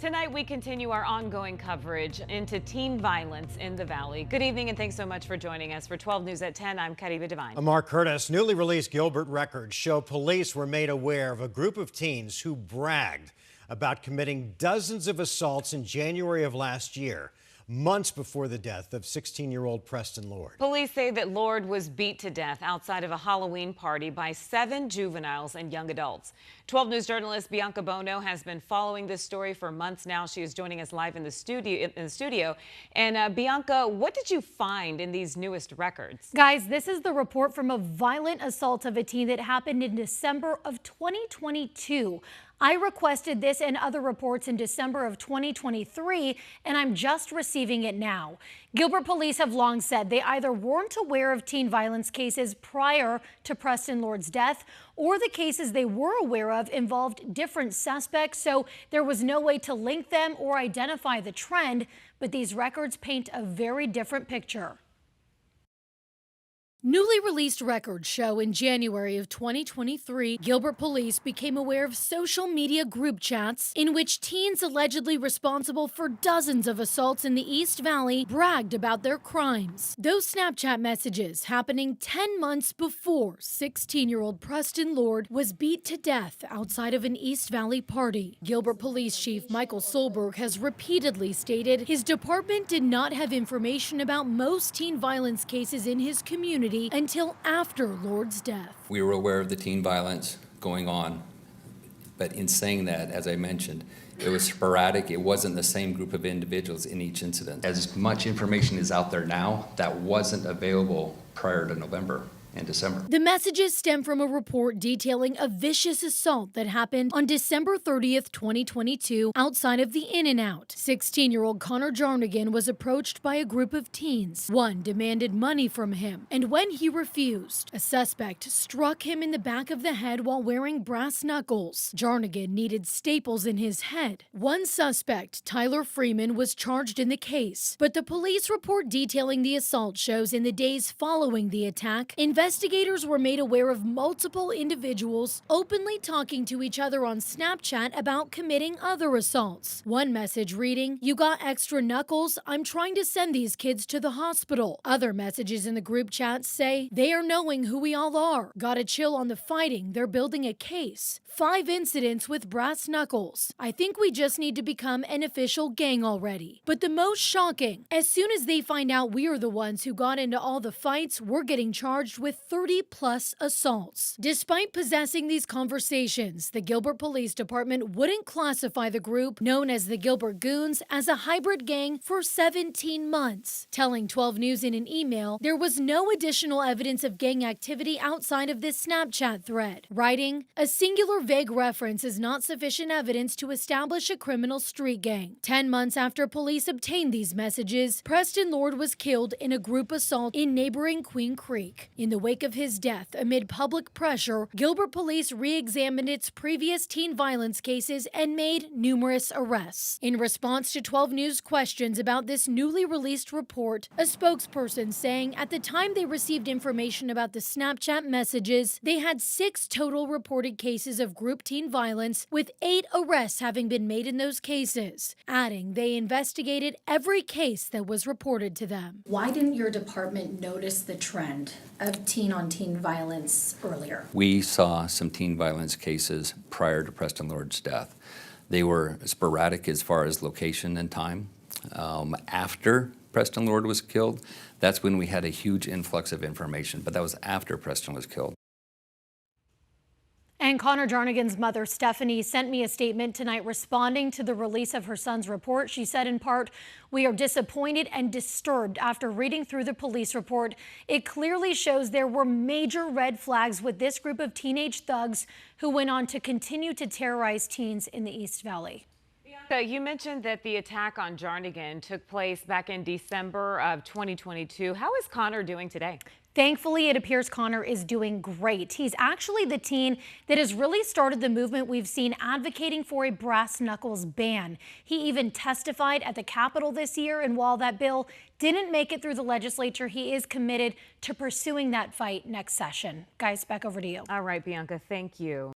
Tonight, we continue our ongoing coverage into teen violence in the Valley. Good evening, and thanks so much for joining us. For 12 News at 10, I'm Kariba Devine. I'm Mark Curtis. Newly released Gilbert records show police were made aware of a group of teens who bragged about committing dozens of assaults in January of last year, months before the death of 16-year-old Preston Lord. Police say that Lord was beat to death outside of a Halloween party by 7 juveniles and young adults. 12 News journalist Bianca Bono has been following this story for months now. She is joining us live in the studio. And Bianca, what did you find in these newest records? Guys, this is the report from a violent assault of a teen that happened in December of 2022. I requested this and other reports in December of 2023, and I'm just receiving it now. Gilbert police have long said they either weren't aware of teen violence cases prior to Preston Lord's death, or the cases they were aware of involved different suspects, so there was no way to link them or identify the trend. But these records paint a very different picture. Newly released records show in January of 2023, Gilbert police became aware of social media group chats in which teens allegedly responsible for dozens of assaults in the East Valley bragged about their crimes. Those Snapchat messages happening 10 months before 16-year-old Preston Lord was beat to death outside of an East Valley party. Gilbert Police Chief Michael Solberg has repeatedly stated his department did not have information about most teen violence cases in his community until after Lord's death. We were aware of the teen violence going on, but in saying that, as I mentioned, it was sporadic. It wasn't the same group of individuals in each incident. As much information is out there now that wasn't available prior to November and December. The messages stem from a report detailing a vicious assault that happened on December 30th, 2022, outside of the In-N-Out. 16-year-old Connor Jarnigan was approached by a group of teens. One demanded money from him, and when he refused, a suspect struck him in the back of the head while wearing brass knuckles. Jarnigan needed staples in his head. One suspect, Tyler Freeman, was charged in the case, but the police report detailing the assault shows in the days following the attack, investigators were made aware of multiple individuals openly talking to each other on Snapchat about committing other assaults. One message reading, "You got extra knuckles? I'm trying to send these kids to the hospital." Other messages in the group chat say, "They are knowing who we all are. Gotta chill on the fighting. They're building a case. 5 incidents with brass knuckles. I think we just need to become an official gang already." But the most shocking, as soon as they find out we are the ones who got into all the fights, we're getting charged with 30-plus assaults. Despite possessing these conversations, the Gilbert Police Department wouldn't classify the group, known as the Gilbert Goons, as a hybrid gang for 17 months. Telling 12 News in an email, there was no additional evidence of gang activity outside of this Snapchat thread. Writing, "A singular vague reference is not sufficient evidence to establish a criminal street gang." 10 months after police obtained these messages, Preston Lord was killed in a group assault in neighboring Queen Creek. In the wake of his death, amid public pressure, Gilbert Police re-examined its previous teen violence cases and made numerous arrests. In response to 12 News questions about this newly released report, a spokesperson saying at the time they received information about the Snapchat messages, they had 6 total reported cases of group teen violence, with 8 arrests having been made in those cases, adding they investigated every case that was reported to them. Why didn't your department notice the trend of teen-on-teen violence earlier? We saw some teen violence cases prior to Preston Lord's death. They were sporadic as far as location and time. After Preston Lord was killed, that's when we had a huge influx of information, but that was after Preston was killed. And Connor Jarnigan's mother, Stephanie, sent me a statement tonight responding to the release of her son's report. She said in part, "We are disappointed and disturbed after reading through the police report. It clearly shows there were major red flags with this group of teenage thugs who went on to continue to terrorize teens in the East Valley." You mentioned that the attack on Jarnigan took place back in December of 2022. How is Connor doing today? Thankfully, it appears Connor is doing great. He's actually the teen that has really started the movement we've seen advocating for a brass knuckles ban. He even testified at the Capitol this year, and while that bill didn't make it through the legislature, he is committed to pursuing that fight next session. Guys, back over to you. All right, Bianca, thank you.